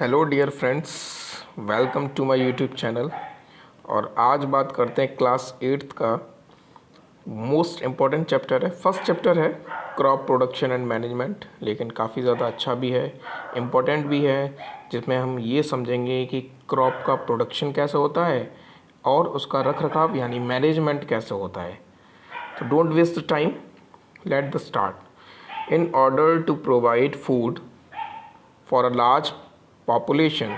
Hello dear friends, welcome to my YouTube channel. और आज बात करते हैं क्लास 8th का मोस्ट इम्पॉर्टेंट चैप्टर है। फर्स्ट चैप्टर है क्रॉप प्रोडक्शन एंड मैनेजमेंट, लेकिन काफ़ी ज़्यादा अच्छा भी है, इम्पॉर्टेंट भी है, जिसमें हम ये समझेंगे कि क्रॉप का प्रोडक्शन कैसे होता है और उसका रख रखाव यानी मैनेजमेंट कैसे होता है। तो don't waste the time, let the start. In order to provide food for a large population,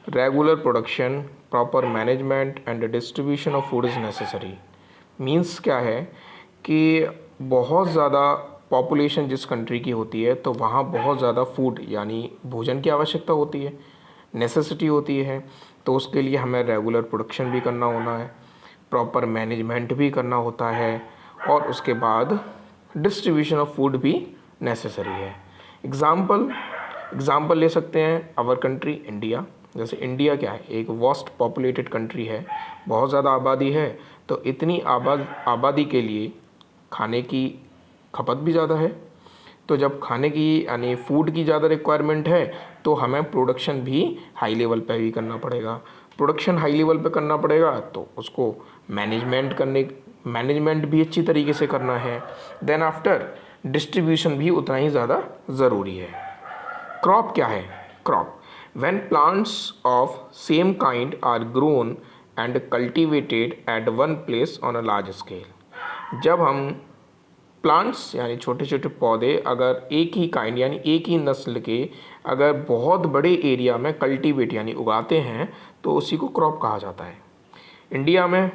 regular production, proper management and the distribution of food is necessary। Means क्या है कि बहुत ज़्यादा पॉपुलेशन जिस कंट्री की होती है तो वहाँ बहुत ज़्यादा फूड यानी भोजन की आवश्यकता होती है, नेसेसिटी होती है। तो उसके लिए हमें रेगुलर प्रोडक्शन भी करना होना है, प्रॉपर मैनेजमेंट भी करना होता है और उसके बाद डिस्ट्रीब्यूशन ऑफ फूड भी नेसेसरी है। एग्ज़ाम्पल ले सकते हैं आवर कंट्री इंडिया। जैसे इंडिया क्या है, एक वास्ट पॉपुलेटेड कंट्री है, बहुत ज़्यादा आबादी है। तो इतनी आबादी के लिए खाने की खपत भी ज़्यादा है। तो जब खाने की यानी फूड की ज़्यादा रिक्वायरमेंट है तो हमें प्रोडक्शन भी हाई लेवल पे भी करना पड़ेगा। प्रोडक्शन हाई लेवल पे करना पड़ेगा तो उसको मैनेजमेंट भी अच्छी तरीके से करना है। देन आफ्टर डिस्ट्रीब्यूशन भी उतना ही ज़्यादा ज़रूरी है। क्रॉप क्या है? Crop when plants of same kind are grown and cultivated at one place on a large scale. जब हम प्लांट्स यानी छोटे छोटे पौधे अगर एक ही काइंड यानी एक ही नस्ल के अगर बहुत बड़े एरिया में कल्टीवेट यानी उगाते हैं तो उसी को क्रॉप कहा जाता है। इंडिया में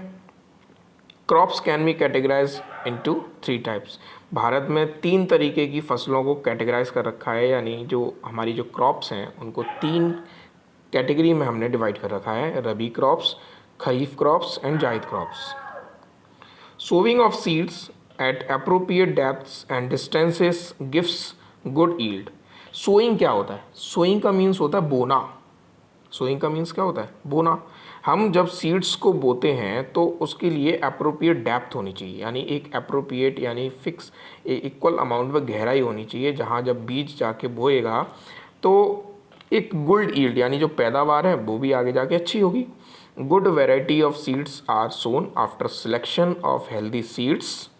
crops can be categorize into 3 types. Bharat में 3 तरीके की फसलों को कैटेगराइज कर रखा है, यानी जो हमारी जो क्रॉप्स हैं उनको 3 कैटेगरी में हमने डिवाइड कर रखा है: rabi crops, kharif crops and zaid crops. Sowing of seeds at appropriate depths and distances gives good yield. Sowing क्या होता है? सोइंग का मीन्स होता है बोना। सोइंग का मीन्स क्या होता है? बोना। हम जब सीड्स को बोते हैं तो उसके लिए अप्रोप्रिएट डेप्थ होनी चाहिए, यानी एक अप्रोप्रिएट यानी फिक्स इक्वल अमाउंट में गहराई होनी चाहिए, जहाँ जब बीज जाके बोएगा तो एक गुड यील्ड यानी जो पैदावार है वो भी आगे जाके अच्छी होगी। Good variety of seeds are sown after selection of healthy seeds.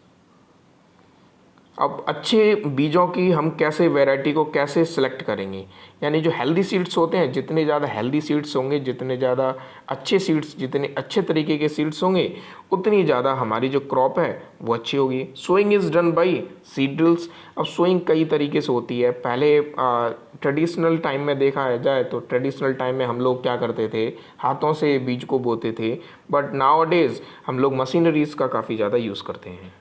अब अच्छे बीजों की हम कैसे वैरायटी को कैसे सिलेक्ट करेंगे, यानी जो हेल्दी सीड्स होते हैं, जितने ज़्यादा हेल्दी सीड्स होंगे, जितने ज़्यादा अच्छे सीड्स, जितने अच्छे तरीके के सीड्स होंगे, उतनी ज़्यादा हमारी जो क्रॉप है वो अच्छी होगी। Sowing is done by seed drills. अब सोइंग कई तरीके से होती है। पहले ट्रेडिशनल टाइम में देखा जाए तो ट्रेडिशनल टाइम में हम लोग क्या करते थे, हाथों से बीज को बोते थे, बट नाउ डेज़ हम लोग मशीनरीज़ का काफ़ी ज़्यादा यूज़ करते हैं।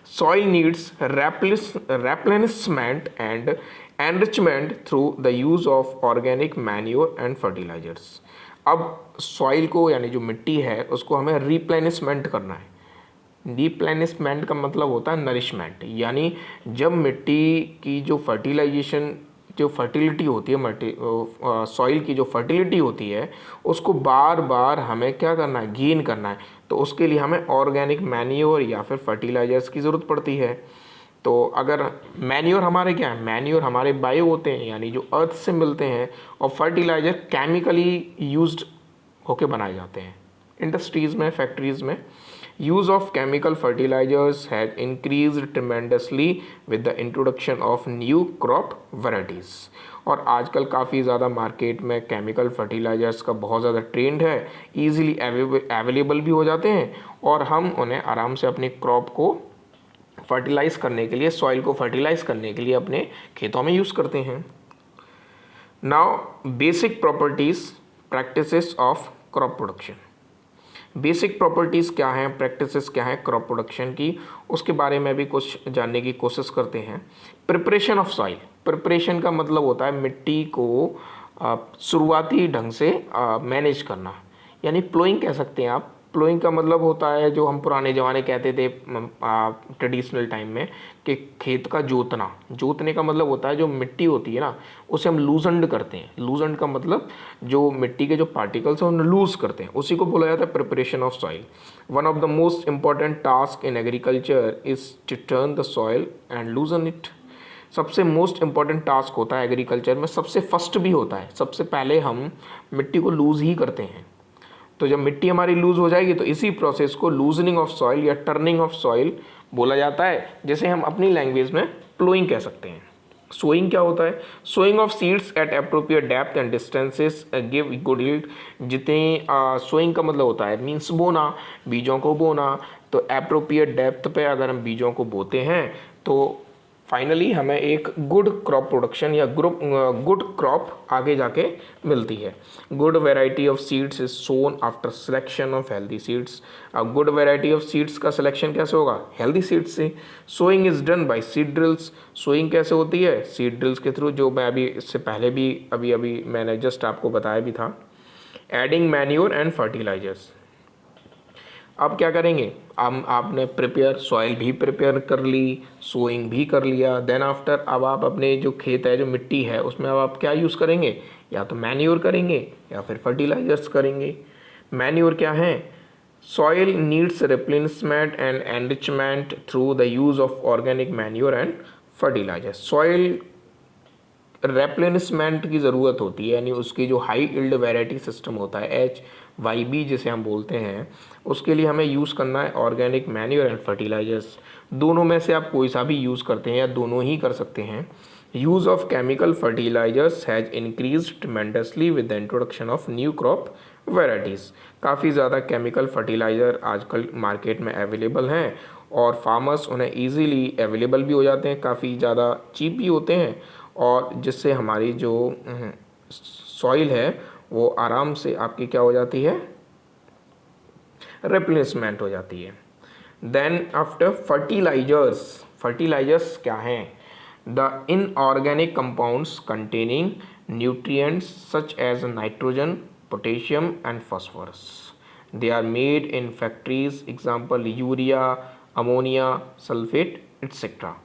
Soil needs replenishment and enrichment through the use of organic manure and fertilizers। अब सॉइल को यानी जो मिट्टी है उसको हमें रिप्लेनिशमेंट करना है। रिप्लेनिशमेंट का मतलब होता है नरिशमेंट, यानी जब मिट्टी की जो फर्टिलिटी होती है, सॉइल की जो फर्टिलिटी होती है, उसको बार बार हमें क्या करना है, गेन करना है। तो उसके लिए हमें ऑर्गेनिक मैन्योर या फिर फर्टिलाइजर्स की ज़रूरत पड़ती है। तो अगर मैन्योर हमारे क्या है, मैन्योर हमारे बायो होते हैं यानी जो अर्थ से मिलते हैं, और फर्टिलाइजर केमिकली यूज्ड होके बनाए जाते हैं। इंडस्ट्रीज़ में, फैक्ट्रीज़ में use of chemical fertilizers has increased tremendously with the introduction of new crop varieties। और आजकल काफ़ी ज़्यादा मार्केट में केमिकल फर्टिलाइजर्स का बहुत ज़्यादा ट्रेंड है, ईजिली अवेलेबल भी हो जाते हैं और हम उन्हें आराम से अपनी क्रॉप को फर्टिलाइज़ करने के लिए, सॉइल को फर्टिलाइज़ करने के लिए अपने खेतों में यूज़ करते हैं। Now basic properties practices of crop production. Basic properties क्या हैं, प्रैक्टिसेस क्या हैं क्रॉप प्रोडक्शन की, उसके बारे में भी कुछ जानने की कोशिश करते हैं। Preparation of soil. प्रिपरेशन का मतलब होता है मिट्टी को शुरुआती ढंग से मैनेज करना, यानी प्लोइंग कह सकते हैं आप। प्लोइंग का मतलब होता है जो हम पुराने ज़माने कहते थे ट्रेडिशनल टाइम में कि खेत का जोतना। जोतने का मतलब होता है जो मिट्टी होती है ना उसे हम लूजन्ड करते हैं। लूजन्ड का मतलब जो मिट्टी के जो पार्टिकल्स हैं उन्हें लूज करते हैं, उसी को बोला जाता है preparation of soil. One of the most important task in agriculture is to turn the soil and loosen it. सबसे मोस्ट इम्पॉर्टेंट टास्क होता है एग्रीकल्चर में, सबसे फर्स्ट भी होता है, सबसे पहले हम मिट्टी को लूज़ ही करते हैं। तो जब मिट्टी हमारी लूज़ हो जाएगी तो इसी प्रोसेस को लूजनिंग ऑफ सॉइल या टर्निंग ऑफ सॉइल बोला जाता है, जिसे हम अपनी लैंग्वेज में प्लोइंग कह सकते हैं। सोइंग क्या होता है? Sowing of seeds at appropriate depth and distances give good yield. जितनी सोइंग का मतलब होता है मीन्स बोना, बीजों को बोना। तो अप्रोप्रिएट डेप्थ पे अगर हम बीजों को बोते हैं तो फाइनली हमें एक गुड क्रॉप प्रोडक्शन या गुड क्रॉप आगे जाके मिलती है। Good variety of seeds is sown after selection of healthy seeds. अब गुड वेराइटी ऑफ सीड्स का सिलेक्शन कैसे होगा? हेल्दी सीड्स से। Sowing is done by seed drills. Sowing कैसे होती है? सीड ड्रिल्स के थ्रू, जो मैं अभी इससे पहले भी अभी मैंने जस्ट आपको बताया भी था। Adding manure and fertilizers. अब क्या करेंगे? अब आपने प्रिपेयर सॉइल भी प्रिपेयर कर ली, सोइंग भी कर लिया, देन आफ्टर अब आप अपने जो खेत है, जो मिट्टी है, उसमें अब आप क्या यूज़ करेंगे? या तो मैन्योर करेंगे या फिर फर्टिलाइजर्स करेंगे। मैन्योर क्या है? Soil needs replenishment and enrichment through the use of organic manure and fertilizers. Soil replenishment की ज़रूरत होती है, यानी उसकी जो हाई इल्ड वेराइटी सिस्टम होता है HYB जिसे हम बोलते हैं, उसके लिए हमें यूज़ करना है ऑर्गेनिक मैन्योर एंड फर्टिलाइजर्स। दोनों में से आप कोई सा भी यूज़ करते हैं या दोनों ही कर सकते हैं। Use of chemical fertilizers has increase tremendously with the introduction of new crop varieties. काफ़ी ज़्यादा केमिकल फर्टिलाइज़र आजकल मार्केट में अवेलेबल हैं और फार्मर्स उन्हें ईजीली अवेलेबल भी हो जाते हैं, काफ़ी ज़्यादा चीप भी होते हैं, और जिससे हमारी जो सॉइल है वो आराम से आपकी क्या हो जाती है? रिप्लेसमेंट हो जाती है। Then after fertilisers. फर्टिलाइजर्स क्या हैं? The inorganic compounds containing nutrients such as nitrogen, potassium and phosphorus. They are made in factories, example urea, ammonia, sulphate etcetera.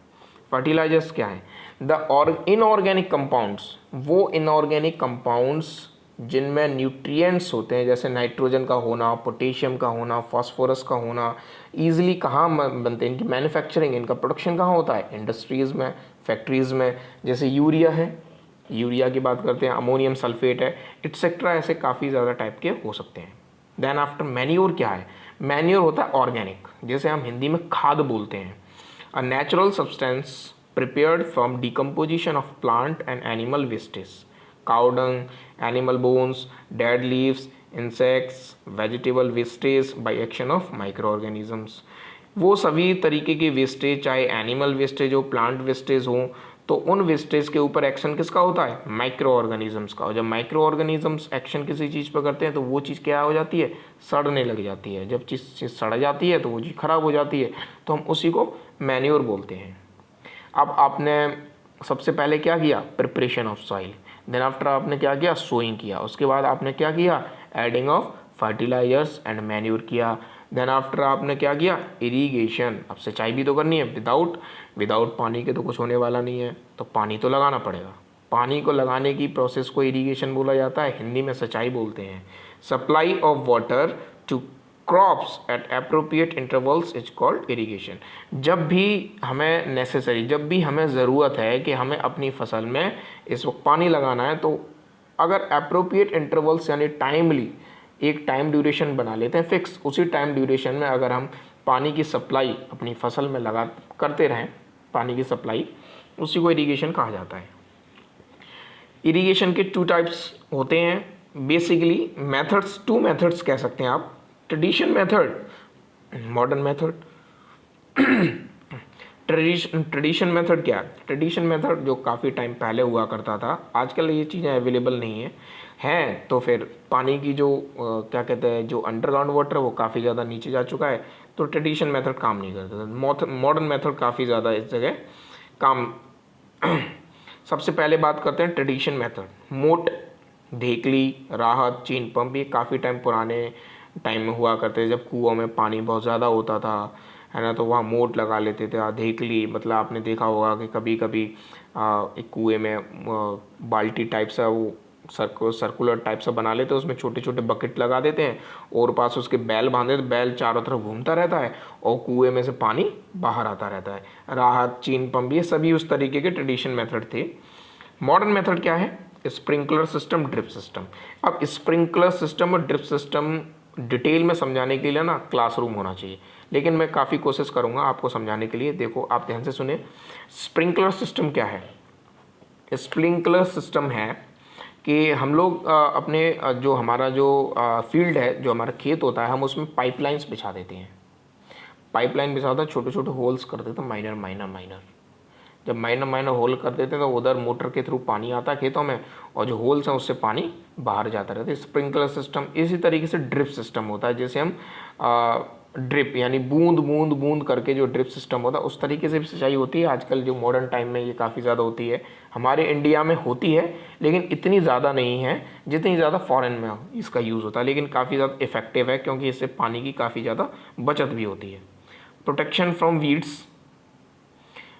Fertilizers क्या है? द इनऑर्गेनिक कंपाउंड्स, वो इनऑर्गेनिक कंपाउंड्स जिनमें nutrients होते हैं, जैसे nitrogen का होना, पोटेशियम का होना, फास्फोरस का होना, ईजिली कहाँ बनते हैं? इनकी मैन्युफैक्चरिंग, इनका प्रोडक्शन कहाँ होता है? इंडस्ट्रीज़ में, फैक्ट्रीज़ में। जैसे यूरिया है, यूरिया की बात करते हैं, अमोनियम सल्फेट है, एट्सेट्रा, ऐसे काफ़ी ज़्यादा टाइप के हो सकते हैं। देन आफ्टर मैन्योर क्या है? मैन्योर होता है ऑर्गेनिक, जैसे हम हिंदी में खाद बोलते हैं। A natural substance prepared from decomposition of plant and animal wastes, cow dung, animal bones, dead leaves, insects, vegetable wastage by action of microorganisms। वो सभी तरीके के वेस्टेज, चाहे एनिमल वेस्टेज हो, प्लांट वेस्टेज हो, तो उन वेस्टेज के ऊपर एक्शन किसका होता है? माइक्रो ऑर्गेनिजम्स का। और जब माइक्रो ऑर्गेनिजम्स एक्शन किसी चीज़ पर करते हैं तो वो चीज़ क्या हो जाती है? सड़ने लग जाती है। जब चीज़ सड़ जाती है तो वो चीज़ खराब हो जाती है, तो हम उसी को मैन्योर बोलते हैं। अब आपने सबसे पहले क्या किया? Preparation of soil. Then after आपने क्या किया? सोइंग किया। उसके बाद आपने क्या किया? Adding of fertilizers and manure किया। देन आफ्टर आपने क्या किया? इरीगेशन। अब सिंचाई भी तो करनी है, विदाउट पानी के तो कुछ होने वाला नहीं है, तो पानी तो लगाना पड़ेगा। पानी को लगाने की प्रोसेस को इरीगेशन बोला जाता है, हिंदी में सिंचाई बोलते हैं। Supply of water to crops at appropriate intervals is called irrigation. जब भी हमें नेसेसरी, जब भी हमें ज़रूरत है कि हमें अपनी फसल में इस वक्त पानी लगाना है, तो अगर अप्रोप्रिएट इंटरवल्स यानी टाइमली एक टाइम ड्यूरेशन बना लेते हैं फिक्स, उसी टाइम ड्यूरेशन में अगर हम पानी की सप्लाई अपनी फसल में लगा करते रहें, पानी की सप्लाई, उसी को इरीगेशन कहा जाता है। इरीगेशन के 2 टाइप्स होते हैं बेसिकली। मेथड्स, 2 मेथड्स कह सकते हैं आप, tradition method, modern method. Tradition method क्या है? ट्रेडिशन मेथड जो काफ़ी टाइम पहले हुआ करता था, आजकल ये चीज़ें अवेलेबल नहीं हैं, तो फिर पानी की जो क्या कहते हैं, जो अंडरग्राउंड वाटर है वो काफ़ी ज़्यादा नीचे जा चुका है, तो ट्रेडिशन मेथड काम नहीं करता था। मॉडर्न मेथड काफ़ी ज़्यादा इस जगह काम। सबसे पहले बात करते हैं ट्रेडिशन मेथड। मोट, धेकली, राहत, चीन पंप, ये काफ़ी टाइम पुराने टाइम में हुआ करते थे, जब कुओं में पानी बहुत ज़्यादा होता था, है ना, तो वहाँ मोट लगा लेते थे। धेकली मतलब आपने देखा होगा कि कभी कभी एक कुएं में बाल्टी टाइप सा वो सर्कुलर टाइप से बना लेते हैं, उसमें छोटे छोटे बकेट लगा देते हैं और पास उसके बैल बांधे, तो बैल चारों तरफ घूमता रहता है और कुएं में से पानी बाहर आता रहता है। राहत, चीन पंप, ये सभी उस तरीके के ट्रेडिशनल मेथड थे। मॉडर्न मेथड क्या है? Sprinkler system, drip system. अब स्प्रिंकलर सिस्टम और ड्रिप सिस्टम डिटेल में समझाने के लिए ना क्लासरूम होना चाहिए, लेकिन मैं काफ़ी कोशिश करूँगा आपको समझाने के लिए। देखो आप ध्यान से सुने, स्प्रिंकलर सिस्टम क्या है? स्प्रिंकलर सिस्टम है कि हम लोग अपने जो हमारा जो फील्ड है, जो हमारा खेत होता है, हम उसमें पाइपलाइंस बिछा देते हैं। पाइपलाइन बिछा होता है, छोटे छोटे होल्स कर देते हैं, माइनर माइनर माइनर। जब माइनर माइनर होल कर देते हैं तो उधर मोटर के थ्रू पानी आता है खेतों में, और जो होल्स हैं उससे पानी बाहर जाता रहता है। स्प्रिंकलर सिस्टम इसी तरीके से ड्रिप सिस्टम होता है, जैसे हम ड्रिप यानी बूंद बूंद बूंद करके जो ड्रिप सिस्टम होता है उस तरीके से भी सिंचाई होती है। आजकल जो मॉडर्न टाइम में ये काफ़ी ज़्यादा होती है, हमारे इंडिया में होती है, लेकिन इतनी ज़्यादा नहीं है जितनी ज़्यादा फॉरेन में इसका यूज़ होता है, लेकिन काफ़ी ज़्यादा इफेक्टिव है क्योंकि इससे पानी की काफ़ी ज़्यादा बचत भी होती है। Protection from weeds.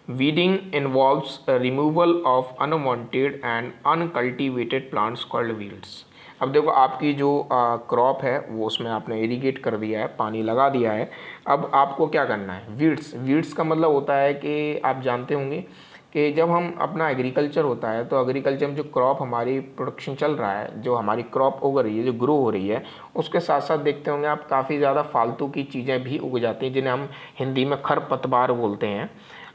Weeding involves a removal of unwanted and uncultivated plants called weeds. अब देखो आपकी जो क्रॉप है वो उसमें आपने इरिगेट कर दिया है, पानी लगा दिया है, अब आपको क्या करना है? वीड्स। वीड्स का मतलब होता है कि आप जानते होंगे कि जब हम अपना एग्रीकल्चर होता है तो एग्रीकल्चर में जो क्रॉप हमारी प्रोडक्शन चल रहा है, जो हमारी क्रॉप उग रही है, जो ग्रो हो रही है, उसके साथ साथ देखते होंगे आप काफ़ी ज़्यादा फालतू की चीज़ें भी उग जाती हैं, जिन्हें हम हिंदी में खरपतवार बोलते हैं।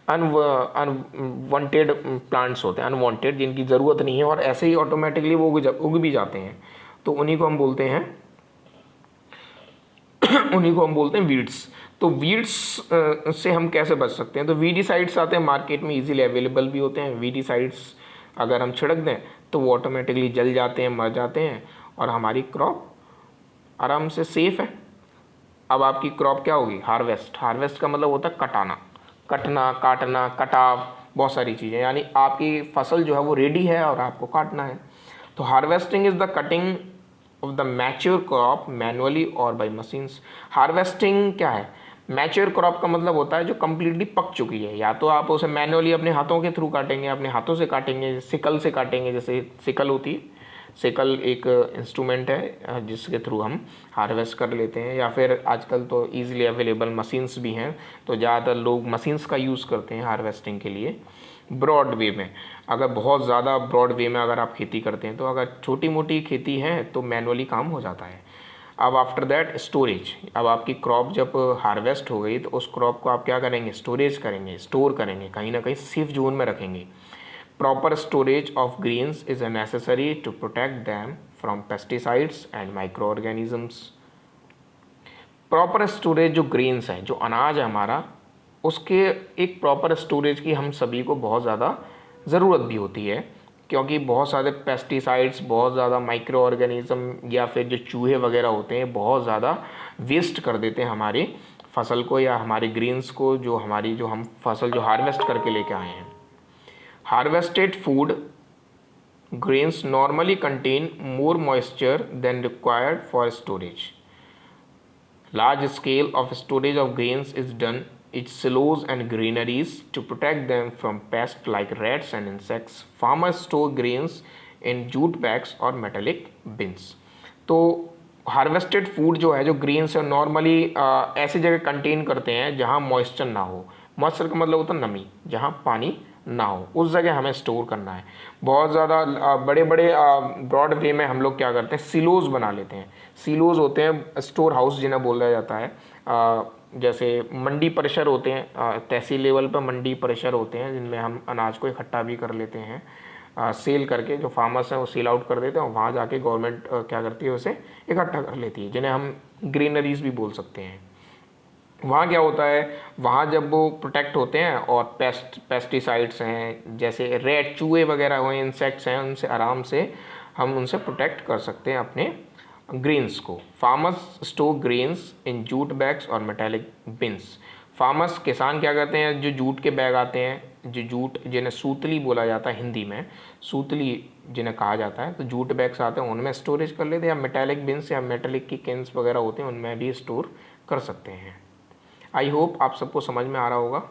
अनवांटेड प्लांट्स होते हैं, अनवांटेड, जिनकी ज़रूरत नहीं है और ऐसे ही ऑटोमेटिकली वो उग भी जाते हैं, तो उन्हीं को हम बोलते हैं उन्हीं को हम बोलते हैं वीड्स। तो वीड्स से हम कैसे बच सकते हैं? तो वीडीसाइड्स आते हैं मार्केट में, इजीली अवेलेबल भी होते हैं। वीडीसाइड्स अगर हम छिड़क दें तो वो ऑटोमेटिकली जल जाते हैं, मर जाते हैं और हमारी क्रॉप आराम से सेफ है। अब आपकी क्रॉप क्या होगी? हार्वेस्ट। हार्वेस्ट का मतलब होता है कटाना, कटना, काटना, कटाव, बहुत सारी चीज़ें, यानी आपकी फसल जो है वो रेडी है और आपको काटना है। तो harvesting is the cutting of the mature crop manually और बाय मशीन्स। हार्वेस्टिंग क्या है? मैच्योर क्रॉप का मतलब होता है जो कम्प्लीटली पक चुकी है, या तो आप उसे मैनुअली अपने हाथों के थ्रू काटेंगे, अपने हाथों से काटेंगे, सिकल से काटेंगे, जैसे सिकल होती है, सिकल एक इंस्ट्रूमेंट है जिसके थ्रू हम हार्वेस्ट कर लेते हैं, या फिर आजकल तो ईज़िली अवेलेबल मशीन्स भी हैं, तो ज़्यादातर लोग मशीन्स का यूज़ करते हैं हार्वेस्टिंग के लिए। ब्रॉड वे में, अगर बहुत ज़्यादा ब्रॉड वे में अगर आप खेती करते हैं, तो अगर छोटी मोटी खेती है तो मैनुअली काम हो जाता है। अब आफ्टर दैट स्टोरेज। अब आपकी क्रॉप जब हार्वेस्ट हो गई तो उस क्रॉप को आप क्या करेंगे? स्टोरेज करेंगे, स्टोर करेंगे, कहीं ना कहीं सेफ जोन में रखेंगे। Proper storage of grains is necessary to protect them from pesticides and micro organisms. Proper storage जो ग्रेन्स हैं, जो अनाज है हमारा, उसके एक प्रॉपर स्टोरेज की हम सभी को बहुत ज़्यादा ज़रूरत भी होती है, क्योंकि बहुत सारे पेस्टिसाइड्स, बहुत ज़्यादा माइक्रो ऑर्गेनिज़म या फिर जो चूहे वगैरह होते हैं बहुत ज़्यादा वेस्ट कर देते हैं हमारी फसल को या हमारे ग्रेन्स को, जो हमारी जो हम फसल जो हार्वेस्ट करके लेके आए हैं। Harvested food grains normally contain more moisture than required for storage. Large scale of storage of grains is done in silos and granaries to protect them from pests like rats and insects. Farmers store grains in jute bags or metallic bins. तो harvested food जो है, जो grains है, normally ऐसी जगह contain करते हैं जहाँ मॉइस्चर ना हो। मॉइस्चर का मतलब होता है नमी, जहाँ पानी ना हो, उस जगह हमें स्टोर करना है। बहुत ज़्यादा बड़े बड़े ब्रॉड वे में हम लोग क्या करते हैं? सिलोज बना लेते हैं। सिलोज होते हैं स्टोर हाउस जिन्हें बोला जाता है। जैसे मंडी परिसर होते हैं, तहसील लेवल पर मंडी परिसर होते हैं, जिनमें हम अनाज को इकट्ठा भी कर लेते हैं, सेल करके जो फार्मर्स हैं वो सेल आउट कर देते हैं, और वहाँ जाके गवर्नमेंट क्या करती है? उसे इकट्ठा कर लेती है, जिन्हें हम ग्रेनरीज भी बोल सकते हैं। वहाँ क्या होता है? वहाँ जब वो प्रोटेक्ट होते हैं और पेस्टिसाइड्स हैं, जैसे रेट, चूहे वगैरह हुए, इंसेक्ट्स हैं, उनसे आराम से हम उनसे प्रोटेक्ट कर सकते हैं अपने ग्रेन्स को। Farmers store grains in jute bags और मेटालिक बिन्स। फार्मर्स, किसान क्या करते हैं? जो जूट के बैग आते हैं, जो जूट जिन्हें सूतली बोला जाता है हिंदी में, सूतली जिन्हें कहा जाता है, तो जूट बैग्स आते हैं उनमें स्टोरेज कर लेते हैं, या मेटालिक बिन्स या मेटालिक की कैंस वगैरह होते हैं उनमें भी स्टोर कर सकते हैं। आई होप आप सबको समझ में आ रहा होगा।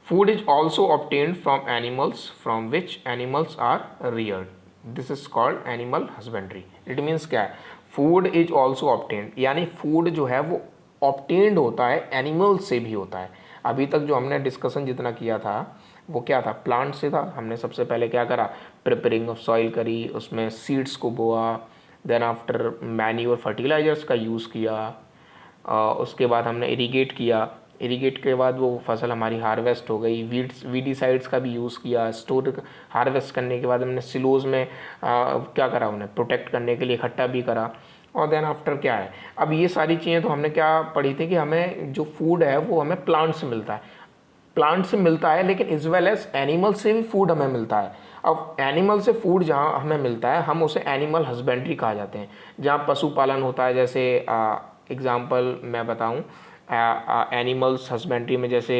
Food is also obtained from animals from which animals are reared. This is called animal husbandry. It means क्या है, फूड इज ऑल्सो ऑब्टेन्ड, यानी फूड जो है वो ऑब्टेन्ड होता है, एनिमल से भी होता है। अभी तक जो हमने डिस्कशन जितना किया था वो क्या था, प्लांट से था। हमने सबसे पहले क्या करा, प्रिपेयरिंग ऑफ सॉइल करी, उसमें सीड्स को बोआ, देन आफ्टर मैन्यूर फर्टिलाइजर्स का यूज़ किया, उसके बाद हमने इरीगेट किया, इरीगेट के बाद वो फसल हमारी हार्वेस्ट हो गई, वीडीसाइड्स का भी यूज़ किया, स्टोर हार्वेस्ट करने के बाद हमने सिलोज में क्या करा, उन्हें प्रोटेक्ट करने के लिए इकट्ठा भी करा। और देन आफ्टर क्या है, अब ये सारी चीज़ें तो हमने क्या पढ़ी थी कि हमें जो फूड है वो हमें प्लांट से मिलता है, प्लांट से मिलता है, लेकिन इज वेल एज एनिमल से भी फूड हमें मिलता है। अब एनिमल से फूड जहाँ हमें मिलता है हम उसे एनिमल हस्बेंड्री कहा जाते हैं, जहाँ पशुपालन होता है। जैसे एग्जांपल मैं बताऊँ, एनिमल्स हस्बेंड्री में जैसे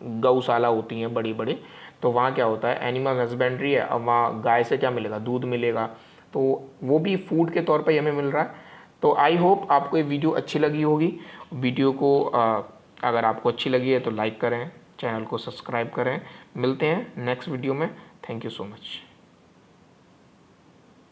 गौशाला होती हैं बड़ी बड़ी, तो वहाँ क्या होता है, एनिमल हस्बेंड्री है, अब वहाँ गाय से क्या मिलेगा, दूध मिलेगा, तो वो भी फूड के तौर पर ही हमें मिल रहा है। तो आई होप आपको ये वीडियो अच्छी लगी होगी। वीडियो को अगर आपको अच्छी लगी है तो लाइक करें, चैनल को सब्सक्राइब करें। मिलते हैं नेक्स्ट वीडियो में। Thank you so much.